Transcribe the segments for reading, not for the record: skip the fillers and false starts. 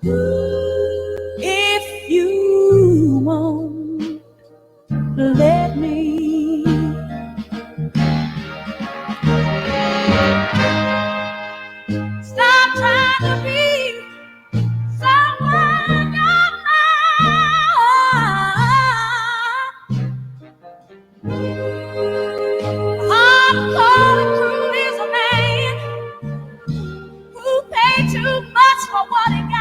If you won't let me, stop trying to be someone you're not. Hardcore and cruel is a man who paid too much for what he got.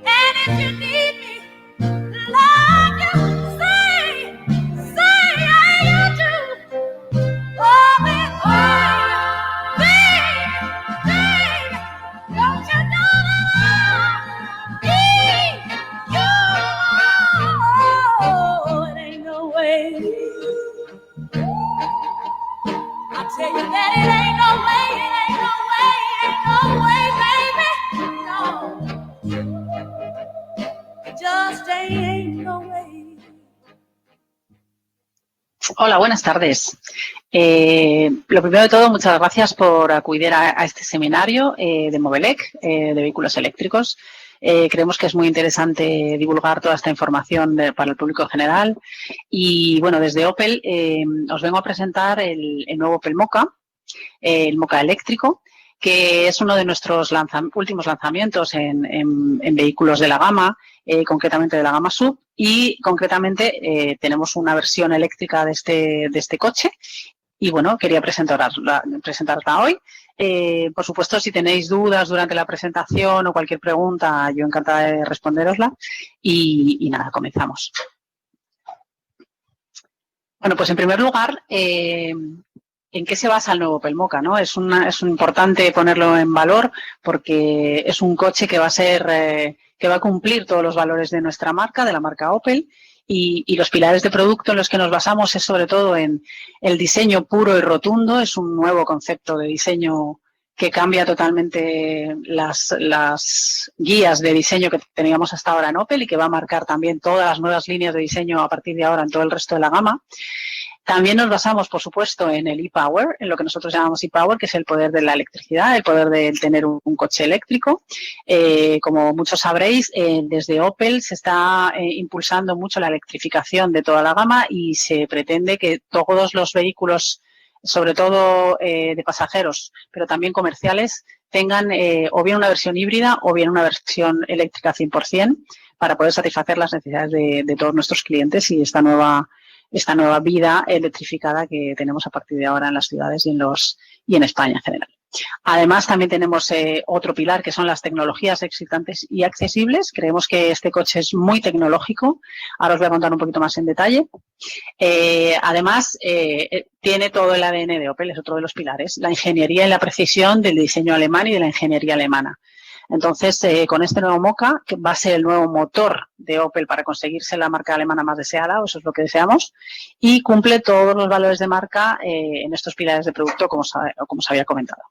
And if you need me, like you say how you do. Oh, baby, baby, don't you know that I need you? Oh, it ain't no way. I tell you that it ain't no way, it ain't no way, it ain't no way, baby. No, just ain't no way. Hola, buenas tardes. Lo primero de todo, muchas gracias por acudir a este seminario de Movelec, de vehículos eléctricos. Creemos que es muy interesante divulgar toda esta información para el público general. Y bueno, desde Opel os vengo a presentar el nuevo Opel Mokka, el Mokka eléctrico, que es uno de nuestros últimos lanzamientos en vehículos de la gama, concretamente de la gama SUV, y concretamente tenemos una versión eléctrica de este coche. Y bueno, quería presentarla hoy. Por supuesto, si tenéis dudas durante la presentación o cualquier pregunta, yo encantada de responderosla. Y nada, comenzamos. Bueno, pues en primer lugar, ¿en qué se basa el nuevo Opel Mokka, ¿no? Es importante ponerlo en valor porque es un coche que va a cumplir todos los valores de nuestra marca, de la marca Opel, y los pilares de producto en los que nos basamos es sobre todo en el diseño puro y rotundo. Es un nuevo concepto de diseño que cambia totalmente las guías de diseño que teníamos hasta ahora en Opel y que va a marcar también todas las nuevas líneas de diseño a partir de ahora en todo el resto de la gama. También nos basamos, por supuesto, en el e-Power, en lo que nosotros llamamos e-Power, que es el poder de la electricidad, el poder de tener un coche eléctrico. Como muchos sabréis, desde Opel se está impulsando mucho la electrificación de toda la gama y se pretende que todos los vehículos, sobre todo de pasajeros, pero también comerciales, tengan o bien una versión híbrida o bien una versión eléctrica 100% para poder satisfacer las necesidades de todos nuestros clientes y esta nueva vida electrificada que tenemos a partir de ahora en las ciudades y en España en general. Además, también tenemos otro pilar que son las tecnologías excitantes y accesibles. Creemos que este coche es muy tecnológico. Ahora os voy a contar un poquito más en detalle. Además, tiene todo el ADN de Opel, es otro de los pilares. La ingeniería y la precisión del diseño alemán y de la ingeniería alemana. Entonces, con este nuevo Mokka, que va a ser el nuevo motor de Opel para conseguirse la marca alemana más deseada, o eso es lo que deseamos, y cumple todos los valores de marca en estos pilares de producto, como os había comentado.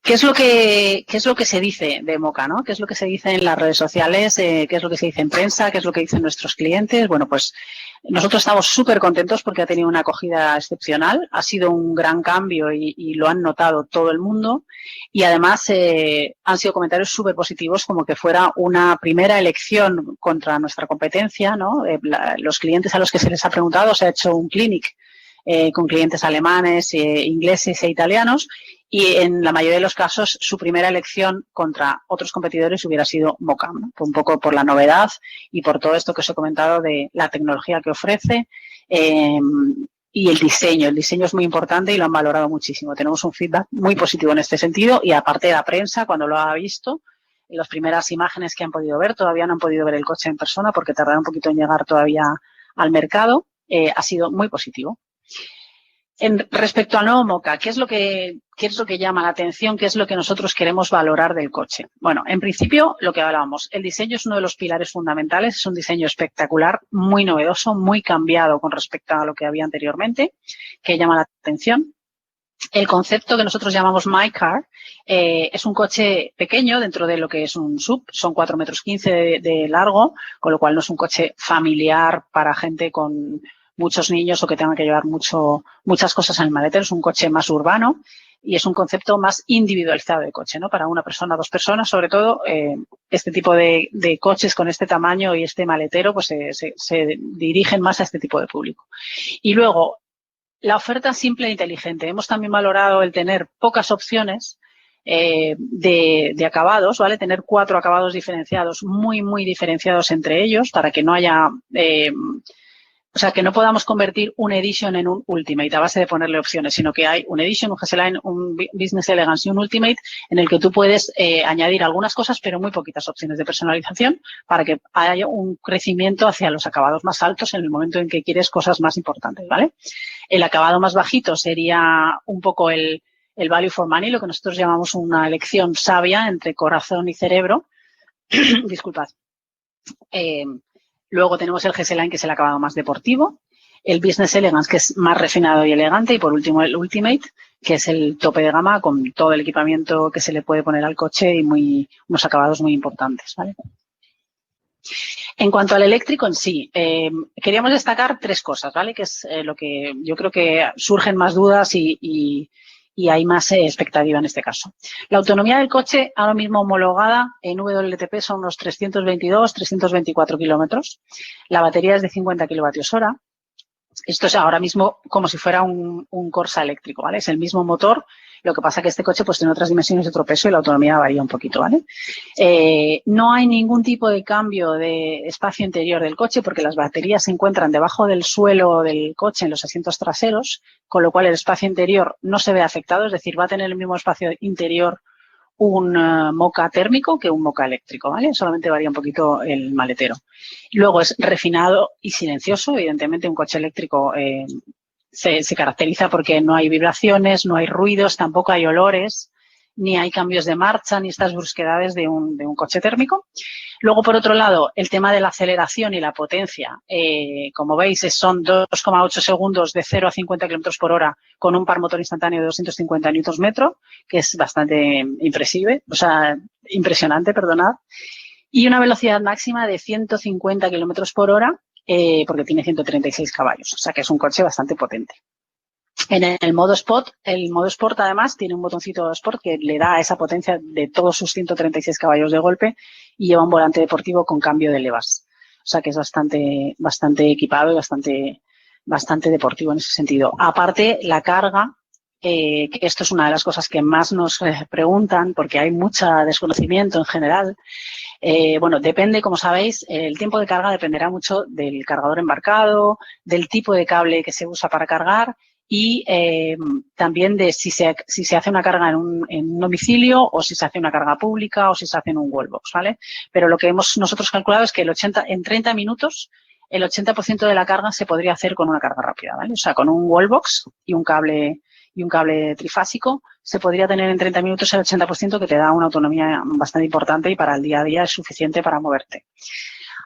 ¿Qué es lo que se dice de Mokka, ¿no? ¿Qué es lo que se dice en las redes sociales? ¿Qué es lo que se dice en prensa? ¿Qué es lo que dicen nuestros clientes? Bueno, pues nosotros estamos súper contentos porque ha tenido una acogida excepcional. Ha sido un gran cambio y lo han notado todo el mundo. Y además han sido comentarios súper positivos como que fuera una primera elección contra nuestra competencia, ¿no? Los clientes a los que se les ha preguntado, se ha hecho un clinic con clientes alemanes, ingleses e italianos. Y en la mayoría de los casos su primera elección contra otros competidores hubiera sido Mokka, ¿no? Un poco por la novedad y por todo esto que os he comentado de la tecnología que ofrece y el diseño. El diseño es muy importante y lo han valorado muchísimo. Tenemos un feedback muy positivo en este sentido y aparte de la prensa, cuando lo ha visto, las primeras imágenes que han podido ver, todavía no han podido ver el coche en persona porque tardará un poquito en llegar todavía al mercado, ha sido muy positivo. Respecto al nuevo Mokka, ¿qué es lo que llama la atención? ¿Qué es lo que nosotros queremos valorar del coche? Bueno, en principio, lo que hablábamos, el diseño es uno de los pilares fundamentales, es un diseño espectacular, muy novedoso, muy cambiado con respecto a lo que había anteriormente, que llama la atención. El concepto que nosotros llamamos My Car es un coche pequeño dentro de lo que es un SUV, son 4,15 metros de largo, con lo cual no es un coche familiar para gente con muchos niños o que tengan que llevar muchas cosas en el maletero. Es un coche más urbano y es un concepto más individualizado de coche, ¿no? Para una persona, dos personas, sobre todo, este tipo de coches con este tamaño y este maletero, pues se dirigen más a este tipo de público. Y luego, la oferta simple e inteligente. Hemos también valorado el tener pocas opciones de acabados, ¿vale? Tener 4 acabados diferenciados, muy diferenciados entre ellos, para que no haya... o sea, que no podamos convertir un Edition en un Ultimate a base de ponerle opciones, sino que hay un Edition, un GS-Line, un Business Elegance y un Ultimate en el que tú puedes añadir algunas cosas, pero muy poquitas opciones de personalización para que haya un crecimiento hacia los acabados más altos en el momento en que quieres cosas más importantes, ¿vale? El acabado más bajito sería un poco el value for money, lo que nosotros llamamos una elección sabia entre corazón y cerebro. Disculpad. Luego tenemos el GS-Line, que es el acabado más deportivo, el Business Elegance, que es más refinado y elegante, y por último el Ultimate, que es el tope de gama con todo el equipamiento que se le puede poner al coche y unos acabados muy importantes, ¿vale? En cuanto al eléctrico en sí, queríamos destacar 3 cosas, ¿vale? Que es lo que yo creo que surgen más dudas y hay más expectativa en este caso. La autonomía del coche, ahora mismo homologada en WLTP, son unos 322, 324 kilómetros. La batería es de 50 kilovatios hora. Esto es ahora mismo como si fuera un Corsa eléctrico, ¿vale? Es el mismo motor, lo que pasa que este coche pues tiene otras dimensiones y otro peso y la autonomía varía un poquito, ¿vale? No hay ningún tipo de cambio de espacio interior del coche porque las baterías se encuentran debajo del suelo del coche en los asientos traseros, con lo cual el espacio interior no se ve afectado, es decir, va a tener el mismo espacio interior un moca térmico que un moca eléctrico, ¿vale? Solamente varía un poquito el maletero. Luego es refinado y silencioso. Evidentemente, un coche eléctrico se caracteriza porque no hay vibraciones, no hay ruidos, tampoco hay olores, ni hay cambios de marcha, ni estas brusquedades de un coche térmico. Luego, por otro lado, el tema de la aceleración y la potencia. Como veis, son 2,8 segundos de 0 a 50 kilómetros por hora con un par motor instantáneo de 250 Nm, que es bastante impresionante, perdonad. Y una velocidad máxima de 150 kilómetros por hora, porque tiene 136 caballos. O sea, que es un coche bastante potente. En el modo Sport además tiene un botoncito de Sport que le da esa potencia de todos sus 136 caballos de golpe y lleva un volante deportivo con cambio de levas. O sea que es bastante equipado y bastante deportivo en ese sentido. Aparte, la carga, que esto es una de las cosas que más nos preguntan porque hay mucho desconocimiento en general. Bueno, depende, como sabéis, el tiempo de carga dependerá mucho del cargador embarcado, del tipo de cable que se usa para cargar y también de si se hace una carga en un domicilio o si se hace una carga pública o si se hace en un wallbox, ¿vale? Pero lo que hemos nosotros calculado es que en 30 minutos el 80% de la carga se podría hacer con una carga rápida, ¿vale? O sea, con un wallbox y un cable trifásico se podría tener en 30 minutos el 80% que te da una autonomía bastante importante y para el día a día es suficiente para moverte.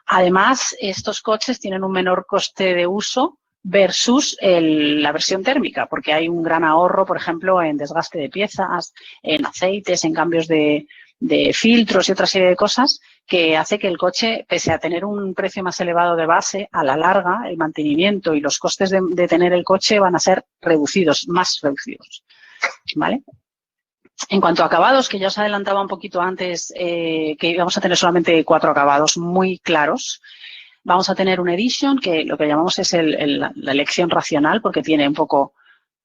Además, estos coches tienen un menor coste de uso versus la versión térmica, porque hay un gran ahorro, por ejemplo, en desgaste de piezas, en aceites, en cambios de filtros y otra serie de cosas que hace que el coche, pese a tener un precio más elevado de base, a la larga el mantenimiento y los costes de tener el coche van a ser reducidos, más reducidos, ¿vale? En cuanto a acabados, que ya os adelantaba un poquito antes, que vamos a tener solamente 4 acabados muy claros. Vamos a tener un Edition, que lo que llamamos es la elección racional, porque tiene un poco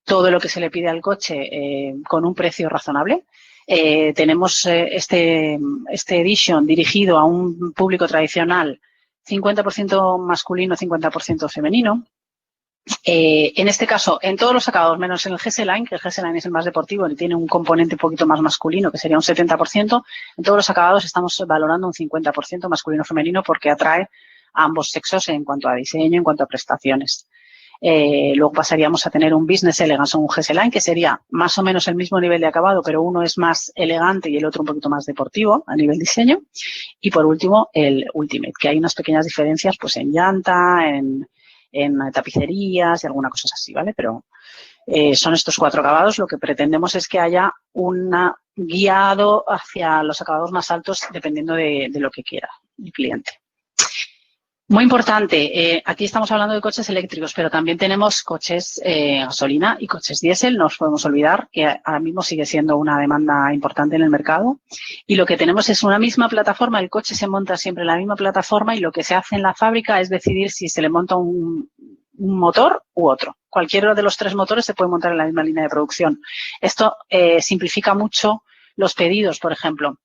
todo lo que se le pide al coche con un precio razonable. Tenemos este Edition dirigido a un público tradicional, 50% masculino, 50% femenino. En este caso, en todos los acabados, menos en el GS-Line, que el GS-Line es el más deportivo y tiene un componente un poquito más masculino, que sería un 70%, en todos los acabados estamos valorando un 50% masculino-femenino porque atrae a ambos sexos en cuanto a diseño, en cuanto a prestaciones. Luego pasaríamos a tener un Business Elegance o un GS-Line, que sería más o menos el mismo nivel de acabado, pero uno es más elegante y el otro un poquito más deportivo a nivel diseño. Y por último, el Ultimate, que hay unas pequeñas diferencias pues en llanta, en tapicerías y alguna cosa así, ¿vale? Pero son estos 4 acabados. Lo que pretendemos es que haya un guiado hacia los acabados más altos dependiendo de lo que quiera el cliente. Muy importante, aquí estamos hablando de coches eléctricos, pero también tenemos coches gasolina y coches diésel. No nos podemos olvidar que ahora mismo sigue siendo una demanda importante en el mercado. Y lo que tenemos es una misma plataforma, el coche se monta siempre en la misma plataforma y lo que se hace en la fábrica es decidir si se le monta un motor u otro. Cualquiera de los tres motores se puede montar en la misma línea de producción. Esto simplifica mucho los pedidos, por ejemplo.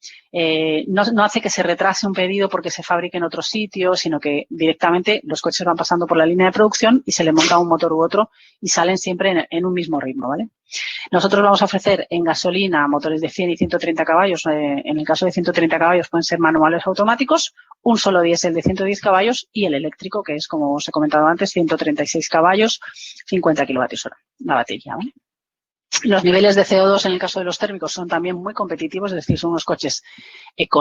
No hace que se retrase un pedido porque se fabrique en otro sitio, sino que directamente los coches van pasando por la línea de producción y se le monta un motor u otro y salen siempre en un mismo ritmo, ¿vale? Nosotros vamos a ofrecer en gasolina motores de 100 y 130 caballos. En el caso de 130 caballos pueden ser manuales o automáticos, un solo diésel de 110 caballos y el eléctrico, que es, como os he comentado antes, 136 caballos, 50 kilovatios hora, la batería, ¿vale? Los niveles de CO2 en el caso de los térmicos son también muy competitivos, es decir, son unos coches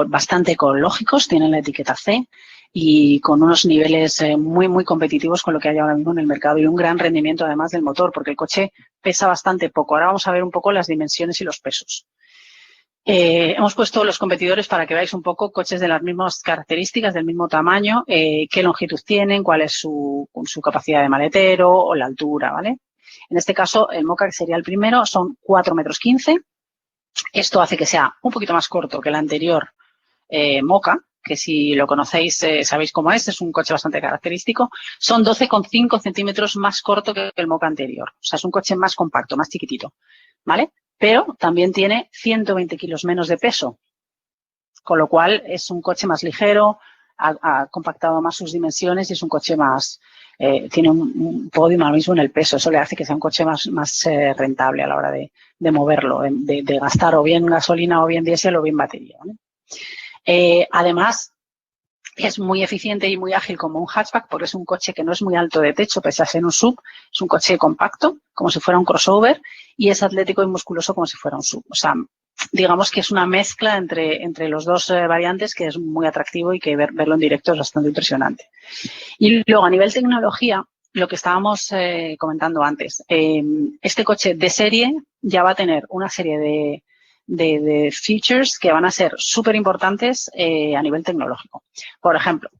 bastante ecológicos, tienen la etiqueta C y con unos niveles muy competitivos con lo que hay ahora mismo en el mercado y un gran rendimiento además del motor, porque el coche pesa bastante poco. Ahora vamos a ver un poco las dimensiones y los pesos. Hemos puesto los competidores para que veáis un poco coches de las mismas características, del mismo tamaño, qué longitud tienen, cuál es su capacidad de maletero o la altura, ¿vale? En este caso, el Moka, que sería el primero, son 4,15 metros. Esto hace que sea un poquito más corto que el anterior Moka, que si lo conocéis sabéis cómo es un coche bastante característico. Son 12,5 centímetros más corto que el Moka anterior. O sea, es un coche más compacto, más chiquitito, ¿vale? Pero también tiene 120 kilos menos de peso, con lo cual es un coche más ligero, ha compactado más sus dimensiones y es un coche más, tiene un podio ahora mismo en el peso. Eso le hace que sea un coche más rentable a la hora de moverlo, de gastar o bien gasolina o bien diésel o bien batería, ¿vale? Además, es muy eficiente y muy ágil como un hatchback porque es un coche que no es muy alto de techo, pese a ser un SUV. Es un coche compacto, como si fuera un crossover, y es atlético y musculoso como si fuera un SUV. O sea, digamos que es una mezcla entre los dos variantes que es muy atractivo y que verlo en directo es bastante impresionante. Y luego, a nivel tecnología, lo que estábamos comentando antes, este coche de serie ya va a tener una serie de features que van a ser súper importantes a nivel tecnológico. Por ejemplo,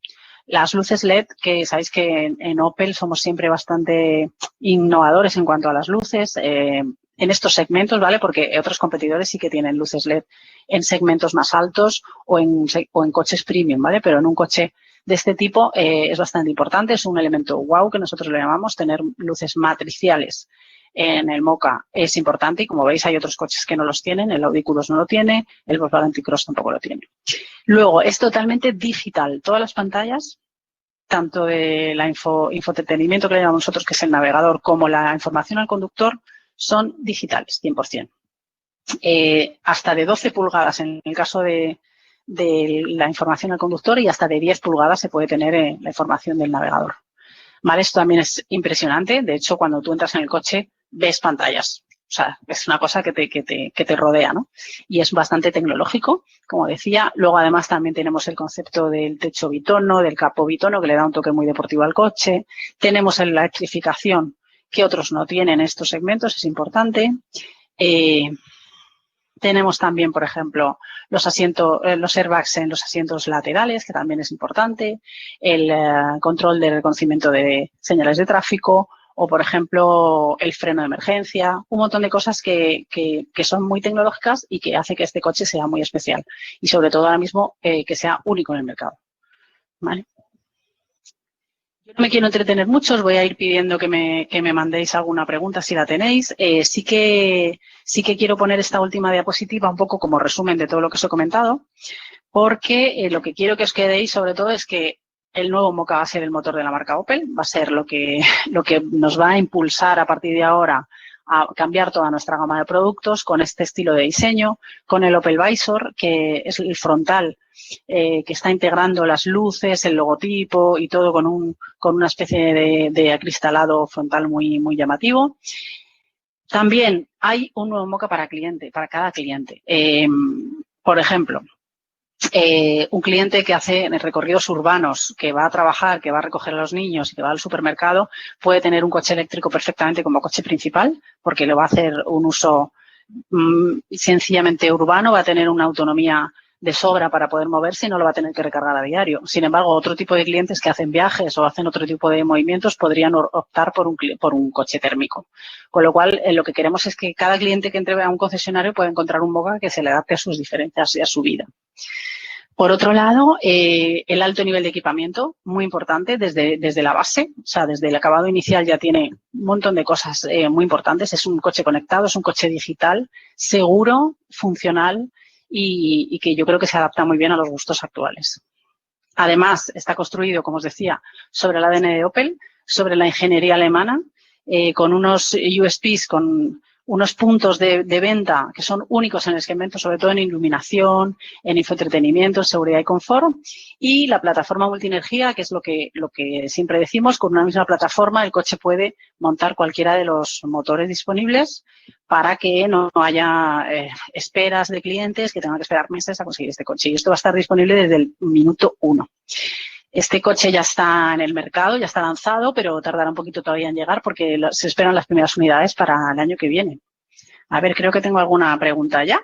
las luces LED, que sabéis que en Opel somos siempre bastante innovadores en cuanto a las luces, en estos segmentos, ¿vale? Porque otros competidores sí que tienen luces LED en segmentos más altos o en coches premium, ¿vale? Pero en un coche de este tipo es bastante importante, es un elemento wow que nosotros le llamamos. Tener luces matriciales en el Moka es importante y, como veis, hay otros coches que no los tienen. El Audi Q2 no lo tiene, el Volkswagen T-Cross tampoco lo tiene. Luego, es totalmente digital. Todas las pantallas, tanto de la infoentretenimiento que le llamamos nosotros, que es el navegador, como la información al conductor, son digitales, 100%. Hasta de 12 pulgadas en el caso de la información al conductor y hasta de 10 pulgadas se puede tener la información del navegador. ¿Vale? Esto también es impresionante. De hecho, cuando tú entras en el coche, ves pantallas. O sea, es una cosa que te rodea, ¿no? Y es bastante tecnológico, como decía. Luego, además, también tenemos el concepto del techo bitono, del capó bitono, que le da un toque muy deportivo al coche. Tenemos la electrificación que otros no tienen en estos segmentos, es importante. Tenemos también, por ejemplo, los airbags en los asientos laterales, que también es importante, el control de reconocimiento de señales de tráfico o, por ejemplo, el freno de emergencia, un montón de cosas que son muy tecnológicas y que hace que este coche sea muy especial y, sobre todo, ahora mismo que sea único en el mercado, ¿vale? Yo no me quiero entretener mucho, os voy a ir pidiendo que me mandéis alguna pregunta si la tenéis. Sí que quiero poner esta última diapositiva un poco como resumen de todo lo que os he comentado, porque lo que quiero que os quedéis sobre todo es que el nuevo Moka va a ser el motor de la marca Opel, va a ser lo que nos va a impulsar a partir de ahora a cambiar toda nuestra gama de productos con este estilo de diseño, con el Opel Vizor, que es el frontal que está integrando las luces, el logotipo y todo con una especie de acristalado frontal muy llamativo. También hay un nuevo Moka para cada cliente. Por ejemplo, un cliente que hace recorridos urbanos, que va a trabajar, que va a recoger a los niños y que va al supermercado, puede tener un coche eléctrico perfectamente como coche principal, porque le va a hacer un uso sencillamente urbano, va a tener una autonomía de sobra para poder moverse y no lo va a tener que recargar a diario. Sin embargo, otro tipo de clientes que hacen viajes o hacen otro tipo de movimientos podrían optar por un coche térmico. Con lo cual, lo que queremos es que cada cliente que entre a un concesionario pueda encontrar un Moka que se le adapte a sus diferencias y a su vida. Por otro lado, el alto nivel de equipamiento, muy importante, desde la base, o sea, desde el acabado inicial ya tiene un montón de cosas muy importantes. Es un coche conectado, es un coche digital, seguro, funcional y que yo creo que se adapta muy bien a los gustos actuales. Además, está construido, como os decía, sobre el ADN de Opel, sobre la ingeniería alemana, con unos USPs, con unos puntos de venta que son únicos en el segmento, sobre todo en iluminación, en infoentretenimiento, en seguridad y confort. Y la plataforma multienergía, que es lo que siempre decimos, con una misma plataforma el coche puede montar cualquiera de los motores disponibles para que no haya esperas de clientes que tengan que esperar meses a conseguir este coche. Y esto va a estar disponible desde el minuto 1. Este coche ya está en el mercado, ya está lanzado, pero tardará un poquito todavía en llegar porque se esperan las primeras unidades para el año que viene. A ver, creo que tengo alguna pregunta ya.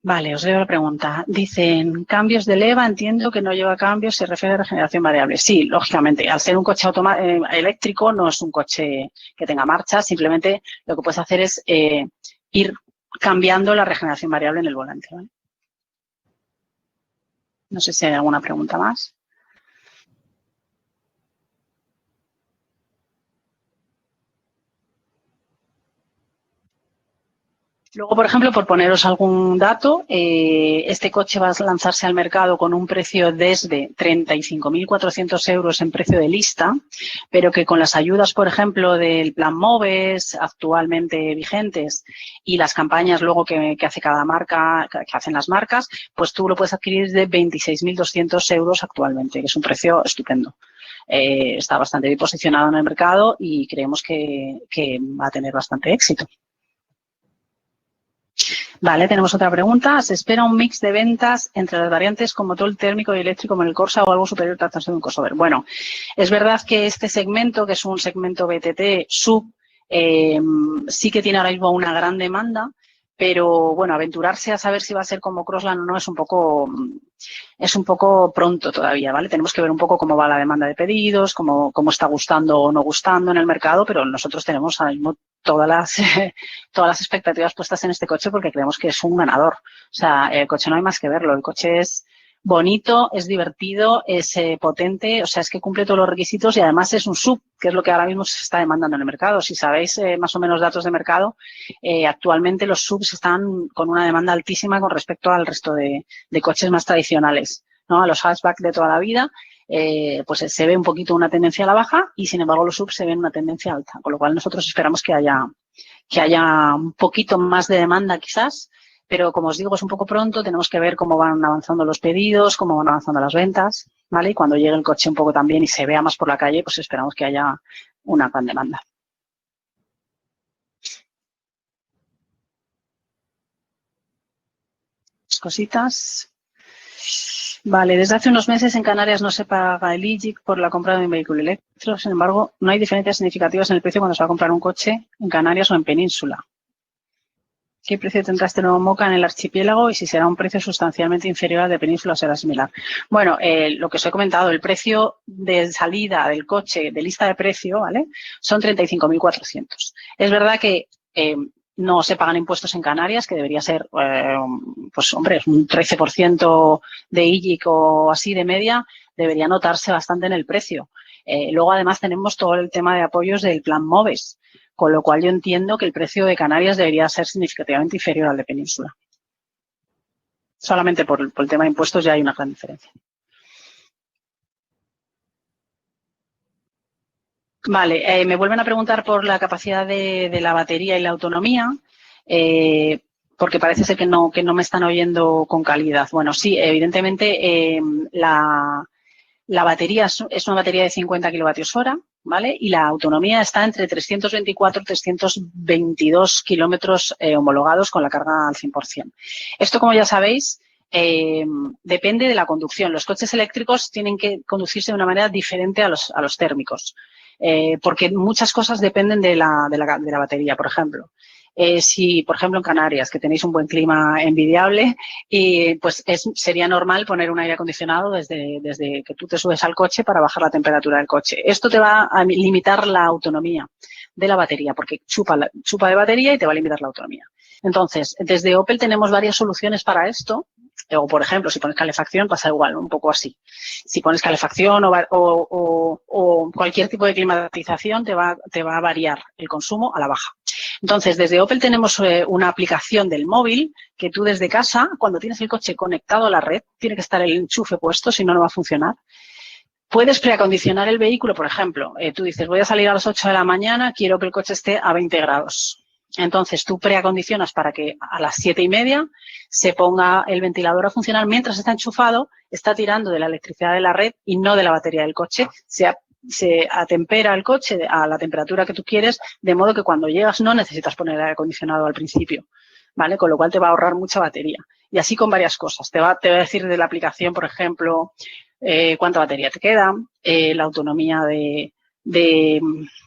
Vale, os leo la pregunta. Dicen, cambios de leva, entiendo que no lleva cambios, se refiere a regeneración variable. Sí, lógicamente, al ser un coche eléctrico no es un coche que tenga marcha, simplemente lo que puedes hacer es ir cambiando la regeneración variable en el volante, ¿vale? No sé si hay alguna pregunta más. Luego, por ejemplo, por poneros algún dato, este coche va a lanzarse al mercado con un precio desde 35.400 euros en precio de lista, pero que con las ayudas, por ejemplo, del Plan MOVES actualmente vigentes y las campañas luego que hace cada marca, que hacen las marcas, pues tú lo puedes adquirir de 26.200 euros actualmente, que es un precio estupendo. Está bastante bien posicionado en el mercado y creemos que va a tener bastante éxito. Vale, tenemos otra pregunta. ¿Se espera un mix de ventas entre las variantes con motor térmico y eléctrico como el Corsa o algo superior tratándose de un crossover? Bueno, es verdad que este segmento, que es un segmento BTT sub, sí que tiene ahora mismo una gran demanda, pero bueno, aventurarse a saber si va a ser como Crossland o no es un poco pronto todavía, ¿vale? Tenemos que ver un poco cómo va la demanda de pedidos, cómo está gustando o no gustando en el mercado, pero nosotros tenemos ahora mismo todas las expectativas puestas en este coche porque creemos que es un ganador. O sea, el coche no hay más que verlo. El coche es bonito, es divertido, es potente, o sea, es que cumple todos los requisitos y además es un sub, que es lo que ahora mismo se está demandando en el mercado. Si sabéis más o menos datos de mercado, actualmente los subs están con una demanda altísima con respecto al resto de coches más tradicionales, ¿no? A los hatchback de toda la vida, pues se ve un poquito una tendencia a la baja y sin embargo los subs se ven una tendencia alta, con lo cual nosotros esperamos que haya un poquito más de demanda quizás, pero como os digo es un poco pronto, tenemos que ver cómo van avanzando los pedidos, cómo van avanzando las ventas, ¿vale? Y cuando llegue el coche un poco también y se vea más por la calle, pues esperamos que haya una gran demanda. Cositas. Vale, desde hace unos meses en Canarias no se paga el IGIC por la compra de un vehículo eléctrico. Sin embargo, no hay diferencias significativas en el precio cuando se va a comprar un coche en Canarias o en Península. ¿Qué precio tendrá este nuevo Moka en el archipiélago y si será un precio sustancialmente inferior al de Península o será similar? Bueno, lo que os he comentado, el precio de salida del coche de lista de precio, ¿vale? Son 35.400. Es verdad que no se pagan impuestos en Canarias, que debería ser, pues hombre, un 13% de IGIC o así de media, debería notarse bastante en el precio. Luego, además, tenemos todo el tema de apoyos del Plan MOVES, con lo cual yo entiendo que el precio de Canarias debería ser significativamente inferior al de Península. Solamente por el tema de impuestos ya hay una gran diferencia. Vale, me vuelven a preguntar por la capacidad de la batería y la autonomía, porque parece ser que no me están oyendo con calidad. Bueno, sí, evidentemente la batería es una batería de 50 kilovatios hora, ¿vale? Y la autonomía está entre 324 y 322 kilómetros homologados con la carga al 100%. Esto, como ya sabéis, depende de la conducción. Los coches eléctricos tienen que conducirse de una manera diferente a los térmicos, porque muchas cosas dependen de la batería, por ejemplo. Si, por ejemplo, en Canarias, que tenéis un buen clima envidiable, y pues sería normal poner un aire acondicionado desde que tú te subes al coche para bajar la temperatura del coche. Esto te va a limitar la autonomía de la batería, porque chupa de batería y te va a limitar la autonomía. Entonces, desde Opel tenemos varias soluciones para esto. O, por ejemplo, si pones calefacción, pasa igual, un poco así. Si pones calefacción o cualquier tipo de climatización, te va a variar el consumo a la baja. Entonces, desde Opel tenemos una aplicación del móvil que tú desde casa, cuando tienes el coche conectado a la red, tiene que estar el enchufe puesto, si no, no va a funcionar. Puedes preacondicionar el vehículo, por ejemplo, tú dices, voy a salir a las 8 de la mañana, quiero que el coche esté a 20 grados. Entonces, tú preacondicionas para que a las 7:30 se ponga el ventilador a funcionar mientras está enchufado, está tirando de la electricidad de la red y no de la batería del coche. Se atempera el coche a la temperatura que tú quieres, de modo que cuando llegas no necesitas poner el aire acondicionado al principio, ¿vale? Con lo cual te va a ahorrar mucha batería. Y así con varias cosas. Te va a decir de la aplicación, por ejemplo, cuánta batería te queda, la autonomía de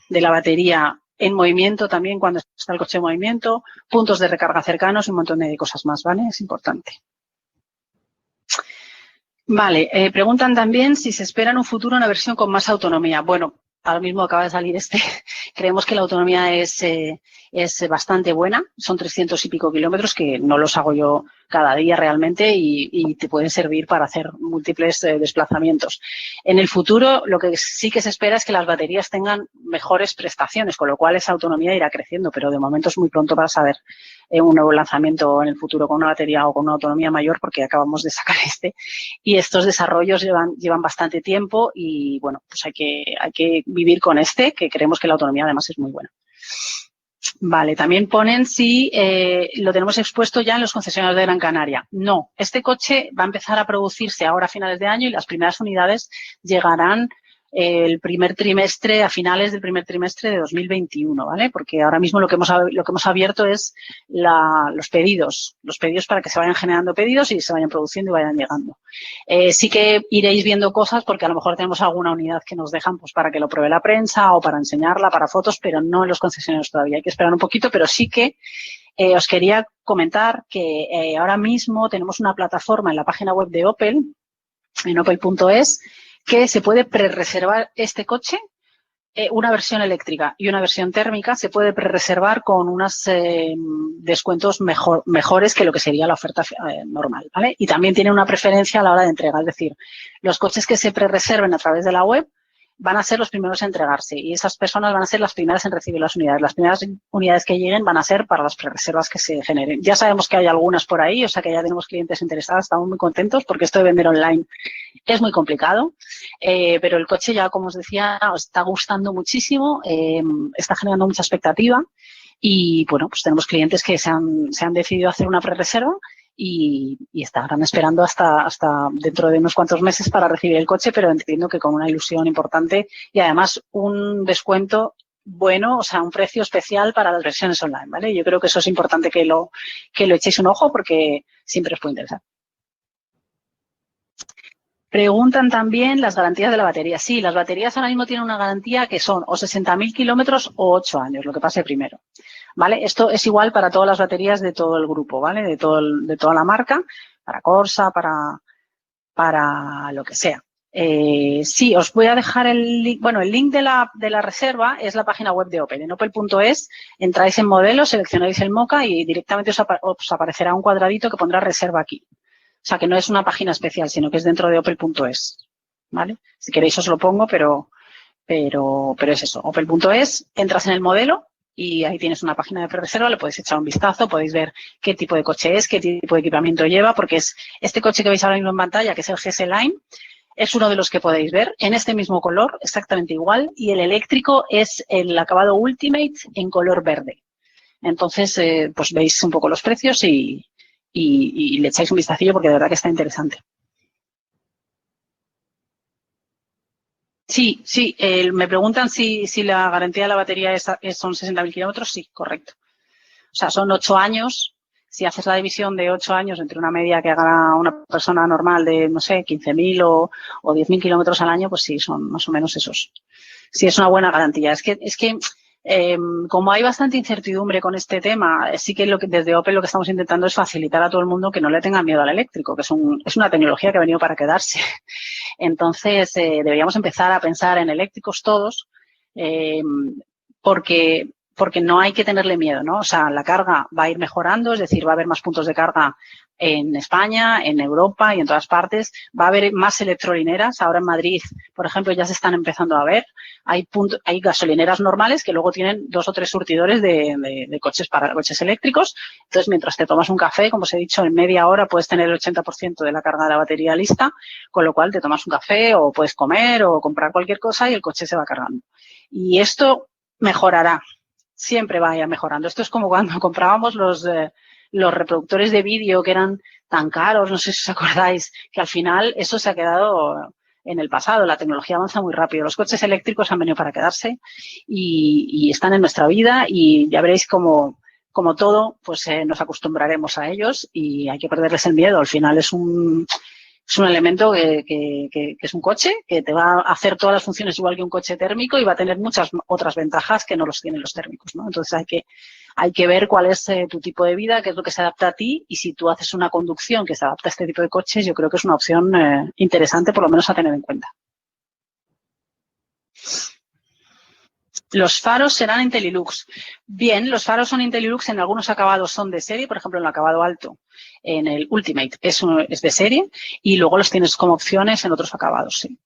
la batería en movimiento también, cuando está el coche en movimiento, puntos de recarga cercanos, un montón de cosas más, ¿vale? Es importante. Vale, preguntan también si se espera en un futuro una versión con más autonomía. Bueno, ahora mismo acaba de salir creemos que la autonomía es bastante buena, son 300 y pico kilómetros, que no los hago yo cada día realmente y te pueden servir para hacer múltiples desplazamientos. En el futuro, lo que sí que se espera es que las baterías tengan mejores prestaciones, con lo cual esa autonomía irá creciendo, pero de momento es muy pronto para saber un nuevo lanzamiento en el futuro con una batería o con una autonomía mayor, porque acabamos de sacar y estos desarrollos llevan bastante tiempo y, bueno, pues hay que vivir con que creemos que la autonomía además es muy buena. Vale, también ponen si lo tenemos expuesto ya en los concesionarios de Gran Canaria. No, este coche va a empezar a producirse ahora a finales de año y las primeras unidades llegarán el primer trimestre, a finales del primer trimestre de 2021, ¿vale? Porque ahora mismo lo que hemos abierto es los pedidos para que se vayan generando pedidos y se vayan produciendo y vayan llegando. Sí que iréis viendo cosas porque a lo mejor tenemos alguna unidad que nos dejan pues para que lo pruebe la prensa o para enseñarla, para fotos, pero no en los concesionarios todavía. Hay que esperar un poquito, pero sí que os quería comentar que ahora mismo tenemos una plataforma en la página web de Opel, en opel.es, que se puede prerreservar este coche, una versión eléctrica y una versión térmica, se puede prerreservar con unos descuentos mejores que lo que sería la oferta normal, ¿vale? Y también tiene una preferencia a la hora de entrega, es decir, los coches que se prerreserven a través de la web van a ser los primeros a entregarse y esas personas van a ser las primeras en recibir las unidades. Las primeras unidades que lleguen van a ser para las prerreservas que se generen. Ya sabemos que hay algunas por ahí, o sea que ya tenemos clientes interesados, estamos muy contentos porque esto de vender online es muy complicado, pero el coche ya, como os decía, os está gustando muchísimo, está generando mucha expectativa y, bueno, pues tenemos clientes que se han decidido hacer una prerreserva y estarán esperando hasta dentro de unos cuantos meses para recibir el coche, pero entiendo que con una ilusión importante y además un descuento bueno, o sea, un precio especial para las versiones online, ¿vale? Yo creo que eso es importante que lo echéis un ojo porque siempre os puede interesar. Preguntan también las garantías de la batería. Sí, las baterías ahora mismo tienen una garantía que son o 60.000 kilómetros o 8 años, lo que pase primero. ¿Vale? Esto es igual para todas las baterías de todo el grupo, ¿vale? De toda la marca, para Corsa, para lo que sea. Sí, os voy a dejar el link. Bueno, el link de la reserva es la página web de Opel. En opel.es entráis en modelo, seleccionáis el Mocha y directamente os aparecerá un cuadradito que pondrá reserva aquí. O sea, que no es una página especial, sino que es dentro de opel.es, ¿vale? Si queréis os lo pongo, pero es eso. Opel.es, entras en el modelo y ahí tienes una página de prerreserva, le podéis echar un vistazo, podéis ver qué tipo de coche es, qué tipo de equipamiento lleva, porque es este coche que veis ahora mismo en pantalla, que es el GS Line, es uno de los que podéis ver en este mismo color, exactamente igual, y el eléctrico es el acabado Ultimate en color verde. Entonces, pues veis un poco los precios y le echáis un vistacillo porque de verdad que está interesante. Sí, me preguntan si la garantía de la batería son 60.000 kilómetros. Sí, correcto. O sea, son 8 años. Si haces la división de 8 años entre una media que haga una persona normal de, no sé, 15.000 o 10.000 kilómetros al año, pues sí, son más o menos esos. Sí, es una buena garantía. Es que Como hay bastante incertidumbre con este tema, sí que, desde Opel lo que estamos intentando es facilitar a todo el mundo que no le tenga miedo al eléctrico, que es una tecnología que ha venido para quedarse. Entonces, deberíamos empezar a pensar en eléctricos todos, eh, porque no hay que tenerle miedo, ¿no? O sea, la carga va a ir mejorando, es decir, va a haber más puntos de carga en España, en Europa y en todas partes. Va a haber más electrolineras. Ahora en Madrid, por ejemplo, ya se están empezando a ver. Hay gasolineras normales que luego tienen 2 o 3 surtidores de coches para coches eléctricos. Entonces, mientras te tomas un café, como os he dicho, en media hora puedes tener el 80% de la carga de la batería lista, con lo cual te tomas un café o puedes comer o comprar cualquier cosa y el coche se va cargando. Y esto mejorará. Siempre va a ir mejorando. Esto es como cuando comprábamos los reproductores de vídeo que eran tan caros, no sé si os acordáis, que al final eso se ha quedado en el pasado. La tecnología avanza muy rápido. Los coches eléctricos han venido para quedarse y están en nuestra vida y ya veréis como todo, pues nos acostumbraremos a ellos y hay que perderles el miedo. Al final es un elemento que es un coche, que te va a hacer todas las funciones igual que un coche térmico y va a tener muchas otras ventajas que no los tienen los térmicos, ¿no? Entonces hay que ver cuál es tu tipo de vida, qué es lo que se adapta a ti y si tú haces una conducción que se adapta a este tipo de coches, yo creo que es una opción interesante por lo menos a tener en cuenta. Los faros serán Intellilux. Bien, los faros son Intellilux, en algunos acabados son de serie, por ejemplo, en el acabado alto, en el Ultimate es de serie y luego los tienes como opciones en otros acabados, sí.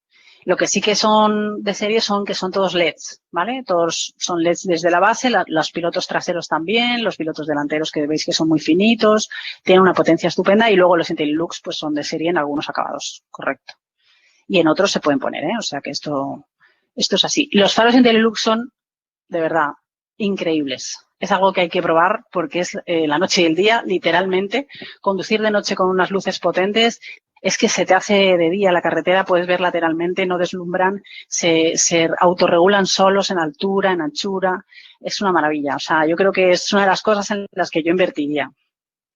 Lo que sí que son de serie son que son todos LEDs, ¿vale? Todos son LEDs desde la base, los pilotos traseros también, los pilotos delanteros que veis que son muy finitos, tienen una potencia estupenda y luego los Intellilux pues son de serie en algunos acabados, correcto. Y en otros se pueden poner, ¿eh? O sea que esto es así. Los faros Intellilux son, de verdad, increíbles. Es algo que hay que probar porque es la noche y el día, literalmente. Conducir de noche con unas luces potentes es que se te hace de día la carretera, puedes ver lateralmente, no deslumbran, se autorregulan solos en altura, en anchura. Es una maravilla. O sea, yo creo que es una de las cosas en las que yo invertiría.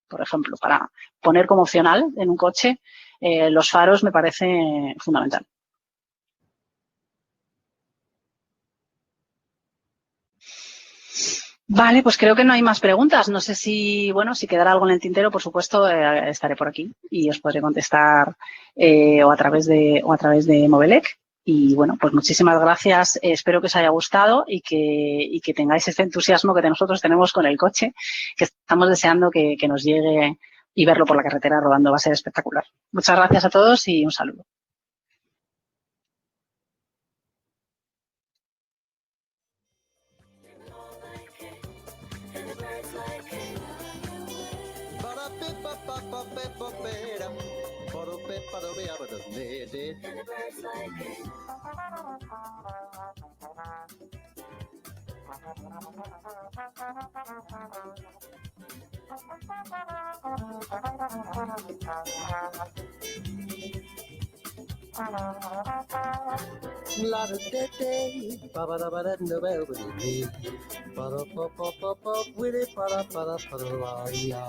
Por ejemplo, para poner como opcional en un coche, los faros me parece fundamental. Vale, pues creo que no hay más preguntas. No sé si, bueno, si quedará algo en el tintero, por supuesto, estaré por aquí y os podré contestar o a través de Movelec. Y bueno, pues muchísimas gracias. Espero que os haya gustado y que tengáis ese entusiasmo que nosotros tenemos con el coche, que estamos deseando que nos llegue y verlo por la carretera rodando va a ser espectacular. Muchas gracias a todos y un saludo. La da da day, ba ba da ba da no ba ba da ba da ba ba ba ba ba ba ba ba ba ba ba